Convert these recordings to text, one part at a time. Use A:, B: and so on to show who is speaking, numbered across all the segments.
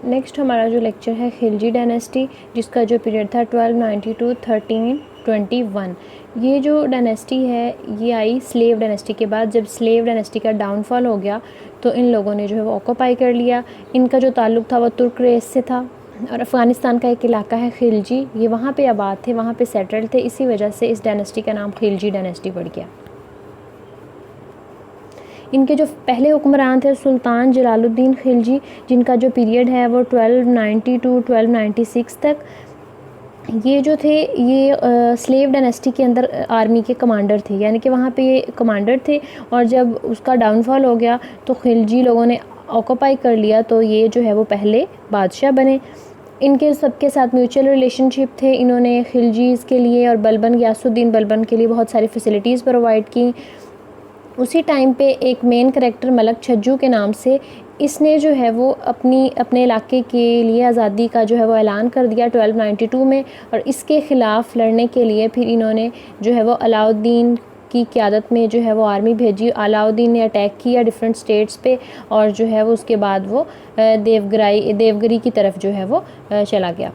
A: Next हमारा जो lecture है खिलजी डायनेस्टी, जिसका जो पीरियड था 1290 टू 1321। ये जो डायनेस्टी है ये आई स्लेव डायनेस्टी के बाद। जब स्लेव डायनेस्टी का डाउनफॉल हो गया तो इन लोगों ने जो है वो ऑक्यूपाई कर लिया। इनका जो ताल्लुक़ था वो तुर्क रेस से था और अफ़गानिस्तान का एक इलाका है खिलजी, ये वहाँ पे आबाद थे, वहाँ पे सेटल थे। इसी वजह से इस डायनेस्टी का नाम खिलजी डायनेस्टी पड़ गया। इनके जो पहले हुक्मरान थे सुल्तान जलालुद्दीन खिलजी, जिनका जो पीरियड है वो 1290 टू 1296 तक। ये जो थे ये स्लेव डायनेस्टी के अंदर आर्मी के कमांडर थे, यानी कि वहाँ पे ये कमांडर थे। और जब उसका डाउनफॉल हो गया तो खिलजी लोगों ने ऑक्यूपाई कर लिया, तो ये जो है वो पहले बादशाह बने। इनके सबके साथ म्यूचुअल रिलेशनशिप थे। इन्होंने खिलजीज़ के लिए और बलबन गयासुद्दीन बलबन के लिए बहुत सारी फैसिलिटीज़ प्रोवाइड की। उसी टाइम पे एक मेन करैक्टर मलक छज्जू के नाम से, इसने जो है वो अपने इलाके के लिए आज़ादी का जो है वो ऐलान कर दिया 1292 में। और इसके ख़िलाफ़ लड़ने के लिए फिर इन्होंने जो है वो अलाउद्दीन की क़यादत में जो है वो आर्मी भेजी। अलाउद्दीन ने अटैक किया डिफरेंट स्टेट्स पे और जो है वो उसके बाद वो देवगिरी की तरफ जो है वो चला गया।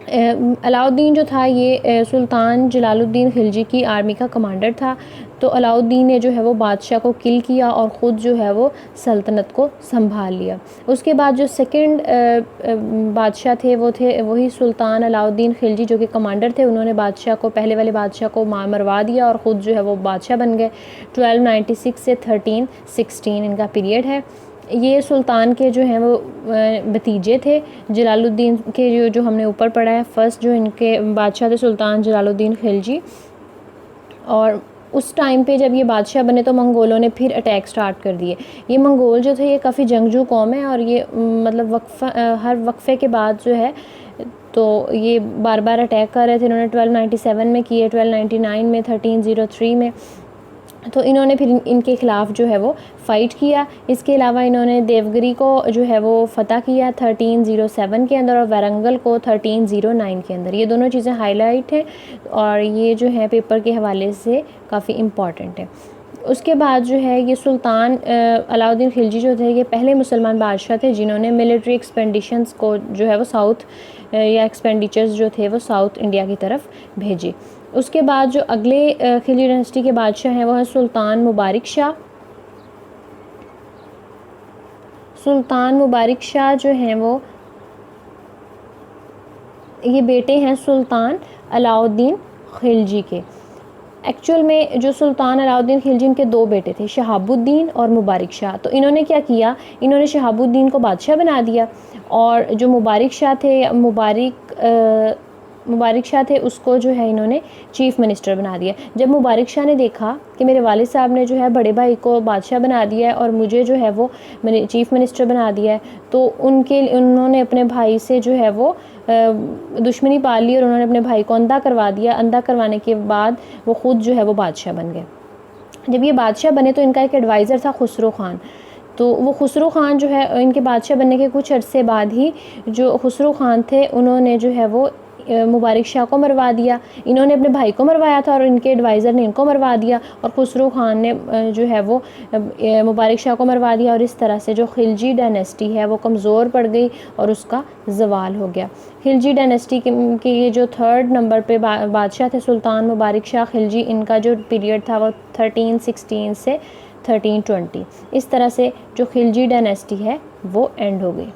A: अलाउद्दीन जो था ये सुल्तान जलालुद्दीन खिलजी की आर्मी का कमांडर था। तो अलाउद्दीन ने जो है वो बादशाह को किल किया और ख़ुद जो है वो सल्तनत को संभाल लिया। उसके बाद जो सेकंड बादशाह थे वो थे वही सुल्तान अलाउद्दीन खिलजी, जो कि कमांडर थे। उन्होंने बादशाह को, पहले वाले बादशाह को मरवा दिया और ख़ुद जो है वो बादशाह बन गए। 1296 से 1316 इनका पीरियड है। ये सुल्तान के जो हैं वो भतीजे थे जलालुद्दीन के, जो हमने ऊपर पढ़ा है। फर्स्ट जो इनके बादशाह थे सुल्तान जलालुद्दीन खिलजी। और उस टाइम पे जब ये बादशाह बने तो मंगोलों ने फिर अटैक स्टार्ट कर दिए। ये मंगोल जो थे ये काफ़ी जंगजू कौम है और ये मतलब हर वक्फे के बाद जो है तो ये बार बार अटैक कर रहे थे। इन्होंने 1297 में किए, 1299 में, 1303 में। तो इन्होंने फिर इनके ख़िलाफ़ जो है वो फ़ाइट किया। इसके अलावा इन्होंने देवगिरी को जो है वो फ़तह किया 1307 के अंदर और वारंगल को 1309 के अंदर। ये दोनों चीज़ें हाईलाइट हैं और ये जो है पेपर के हवाले से काफ़ी इम्पॉर्टेंट है। उसके बाद जो है ये सुल्तान अलाउद्दीन खिलजी जो थे ये पहले मुसलमान बादशाह थे जिन्होंने मिलिट्री एक्सपेंडिशंस को जो है वो साउथ या एक्सपेंडिचर्स जो थे वो साउथ इंडिया की तरफ भेजे। उसके बाद जो अगले खिलजी डायनेस्टी के बादशाह हैं वो है सुल्तान मुबारक शाह। सुल्तान मुबारक शाह जो हैं वो ये बेटे हैं सुल्तान अलाउद्दीन खिलजी के। एक्चुअल में जो सुल्तान अलाउद्दीन खिलजी इनके दो बेटे थे, शहाबुद्दीन और मुबारक शाह। तो इन्होंने क्या किया, इन्होंने शहाबुद्दीन को बादशाह बना दिया और जो मुबारक शाह थे, मुबारक शाह थे उसको जो है इन्होंने चीफ़ मिनिस्टर बना दिया। जब मुबारक शाह ने देखा कि मेरे वालिद साहब ने जो है बड़े भाई को बादशाह बना दिया है और मुझे जो है वो मैंने चीफ़ मिनिस्टर बना दिया है, तो उन्होंने अपने भाई से जो है वो दुश्मनी पाल ली और उन्होंने अपने भाई को अंधा करवा दिया। अंधा करवाने के बाद वो ख़ुद जो है वो बादशाह बन गए। जब ये बादशाह बने तो इनका एक एडवाइज़र था खुसरो ख़ान। तो वो खुसरो ख़ान जो है इनके बादशाह बनने के कुछ अरसे बाद ही जो खुसरो ख़ान थे उन्होंने जो है वो मुबारक शाह को मरवा दिया। इन्होंने अपने भाई को मरवाया था और इनके एडवाइज़र ने इनको मरवा दिया और खुसरो ख़ान ने जो है वो मुबारक शाह को मरवा दिया। और इस तरह से जो खिलजी डायनेस्टी है वो कमज़ोर पड़ गई और उसका ज़वाल हो गया। खिलजी डायनेस्टी के ये जो थर्ड नंबर पे बादशाह थे सुल्तान मुबारक शाह खिलजी, इनका जो पीरियड था वो 1316 से 1320। इस तरह से जो खिलजी डायनेस्टी है वो एंड हो गई।